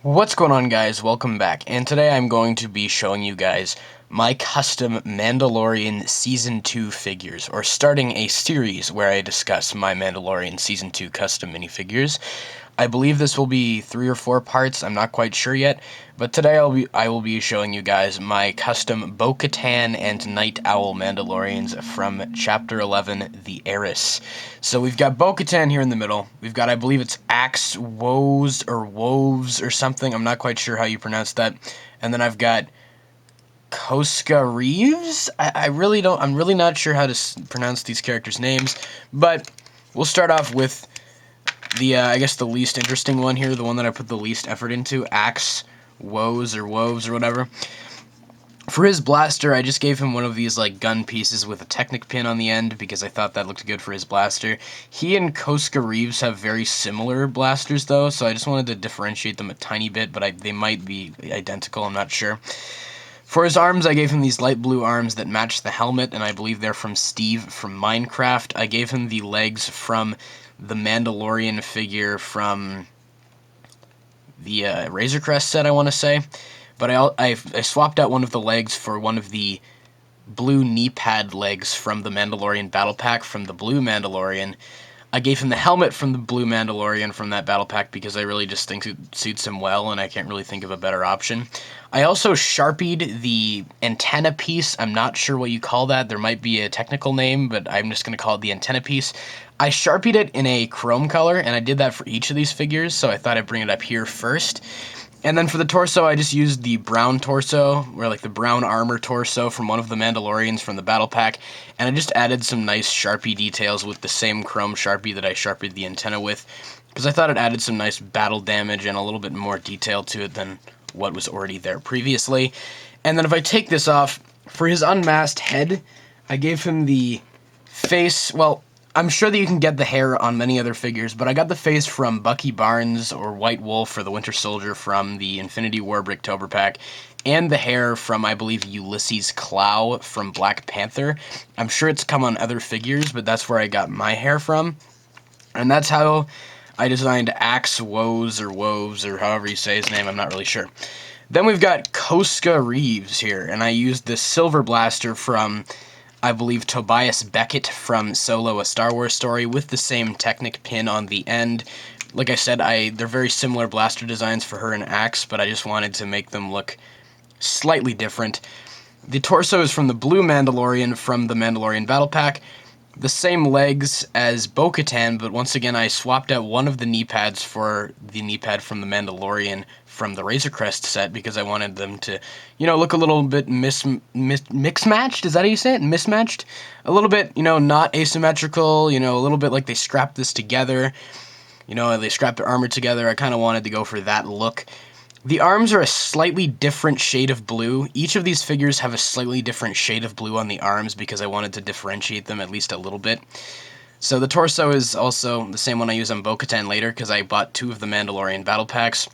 What's going on, guys? Welcome back, and today I'm going to be showing you guys my custom Mandalorian Season 2 figures, or starting a series where I discuss my Mandalorian Season 2 custom minifigures. I believe this will be 3 or 4 parts, I'm not quite sure yet, but today I will be showing you guys my custom Bo Katan and Nite Owl Mandalorians from Chapter 11, The Heiress. So we've got Bo Katan here in the middle, we've got, I believe it's Axe Woes or Woves or something, I'm not quite sure how you pronounce that, and then I've got Koska Reeves? I'm really not sure how to pronounce these characters' names, but we'll start off with the, I guess the least interesting one here, the one that I put the least effort into, Axe Woes or Woves or whatever. For his blaster, I just gave him one of these, like, gun pieces with a Technic pin on the end because I thought that looked good for his blaster. He and Koska Reeves have very similar blasters, though, so I just wanted to differentiate them a tiny bit, but they might be identical, I'm not sure. For his arms, I gave him these light blue arms that match the helmet, and I believe they're from Steve from Minecraft. I gave him the legs from the Mandalorian figure from the Razor Crest set, I want to say. But I swapped out one of the legs for one of the blue knee pad legs from the Mandalorian Battle Pack from the Blue Mandalorian. I gave him the helmet from the Blue Mandalorian from that Battle Pack because I really just think it suits him well, and I can't really think of a better option. I also Sharpied the antenna piece. I'm not sure what you call that. There might be a technical name, but I'm just going to call it the antenna piece. I Sharpied it in a chrome color, and I did that for each of these figures, so I thought I'd bring it up here first. And then for the torso, I just used the brown torso, or like the brown armor torso from one of the Mandalorians from the Battle Pack, and I just added some nice Sharpie details with the same chrome Sharpie that I Sharpied the antenna with, because I thought it added some nice battle damage and a little bit more detail to it than what was already there previously. And then if I take this off, for his unmasked head, I gave him the face, well, I'm sure that you can get the hair on many other figures, but I got the face from Bucky Barnes or White Wolf or the Winter Soldier from the Infinity War Bricktober pack, and the hair from, I believe, Ulysses Clow from Black Panther. I'm sure it's come on other figures, but that's where I got my hair from. And that's how I designed Axe Woes or Woves or however you say his name, I'm not really sure. Then we've got Koska Reeves here, and I used the Silver Blaster from, I believe, Tobias Beckett from Solo: A Star Wars Story with the same Technic pin on the end. Like I said, they're very similar blaster designs for her and Axe, but I just wanted to make them look slightly different. The torso is from the Blue Mandalorian from the Mandalorian Battle Pack. The same legs as Bo Katan, but once again I swapped out one of the knee pads for the knee pad from the Mandalorian from the Razor Crest set because I wanted them to, look a little bit mix-matched? Is that how you say it? Mismatched? A little bit, not asymmetrical, a little bit like they scrapped this together. They scrapped their armor together. I kind of wanted to go for that look. The arms are a slightly different shade of blue. Each of these figures have a slightly different shade of blue on the arms because I wanted to differentiate them at least a little bit. So the torso is also the same one I use on Bo Katan later because I bought 2 of the Mandalorian Battle Packs.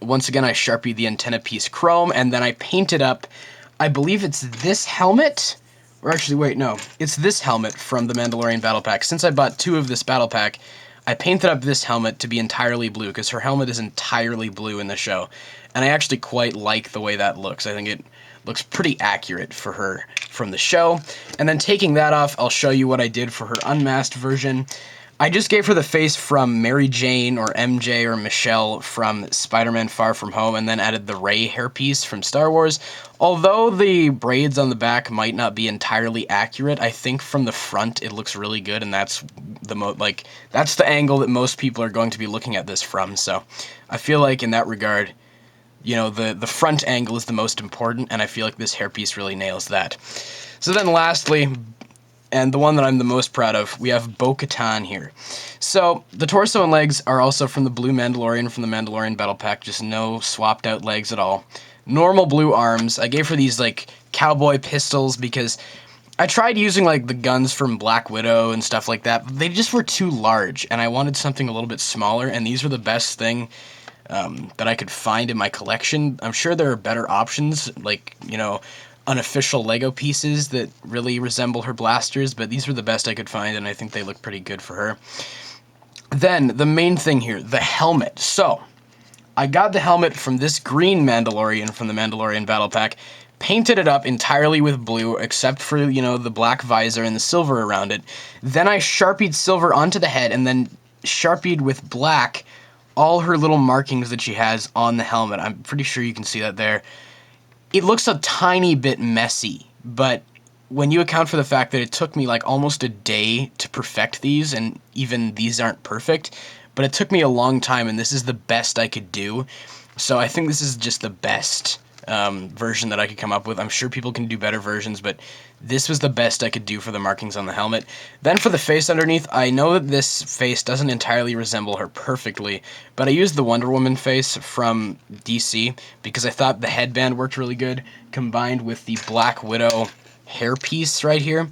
Once again, I Sharpied the antenna piece chrome, and then I painted up, I believe it's this helmet, or actually, wait, no, it's this helmet from the Mandalorian Battle Pack. Since I bought 2 of this Battle Pack, I painted up this helmet to be entirely blue, because her helmet is entirely blue in the show, and I actually quite like the way that looks. I think it looks pretty accurate for her from the show. And then taking that off, I'll show you what I did for her unmasked version. I just gave her the face from Mary Jane or MJ or Michelle from Spider-Man Far From Home, and then added the Rey hairpiece from Star Wars. Although the braids on the back might not be entirely accurate, I think from the front it looks really good, and that's that's the angle that most people are going to be looking at this from. So I feel like in that regard, the front angle is the most important, and I feel like this hairpiece really nails that. So then lastly, and the one that I'm the most proud of, we have Bo Katan here. So, the torso and legs are also from the Blue Mandalorian from the Mandalorian Battle Pack, just no swapped out legs at all. Normal blue arms. I gave her these, cowboy pistols because I tried using, the guns from Black Widow and stuff like that, but they just were too large, and I wanted something a little bit smaller, and these were the best thing that I could find in my collection. I'm sure there are better options, unofficial Lego pieces that really resemble her blasters, but these were the best I could find, and I think they look pretty good for her. Then, the main thing here, the helmet. So, I got the helmet from this green Mandalorian from the Mandalorian Battle Pack, painted it up entirely with blue, except for, you know, the black visor and the silver around it. Then I Sharpied silver onto the head, and then Sharpied with black all her little markings that she has on the helmet. I'm pretty sure you can see that there. It looks a tiny bit messy, but when you account for the fact that it took me like almost a day to perfect these, and even these aren't perfect, but it took me a long time, and this is the best I could do. So I think this is just the best version that I could come up with. I'm sure people can do better versions, but this was the best I could do for the markings on the helmet. Then for the face underneath, I know that this face doesn't entirely resemble her perfectly, but I used the Wonder Woman face from DC because I thought the headband worked really good, combined with the Black Widow hairpiece right here.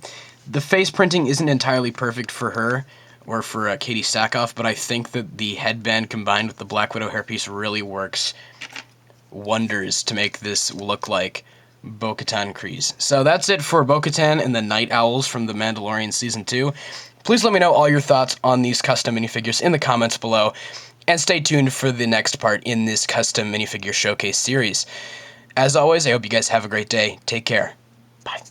The face printing isn't entirely perfect for her, or for Katie Sackhoff, but I think that the headband combined with the Black Widow hairpiece really works wonders to make this look like Bo Katan Kryze. So that's it for Bo Katan and the Nite Owls from the Mandalorian Season 2. Please let me know all your thoughts on these custom minifigures in the comments below, and stay tuned for the next part in this custom minifigure showcase series. As always, I hope you guys have a great day. Take care. Bye.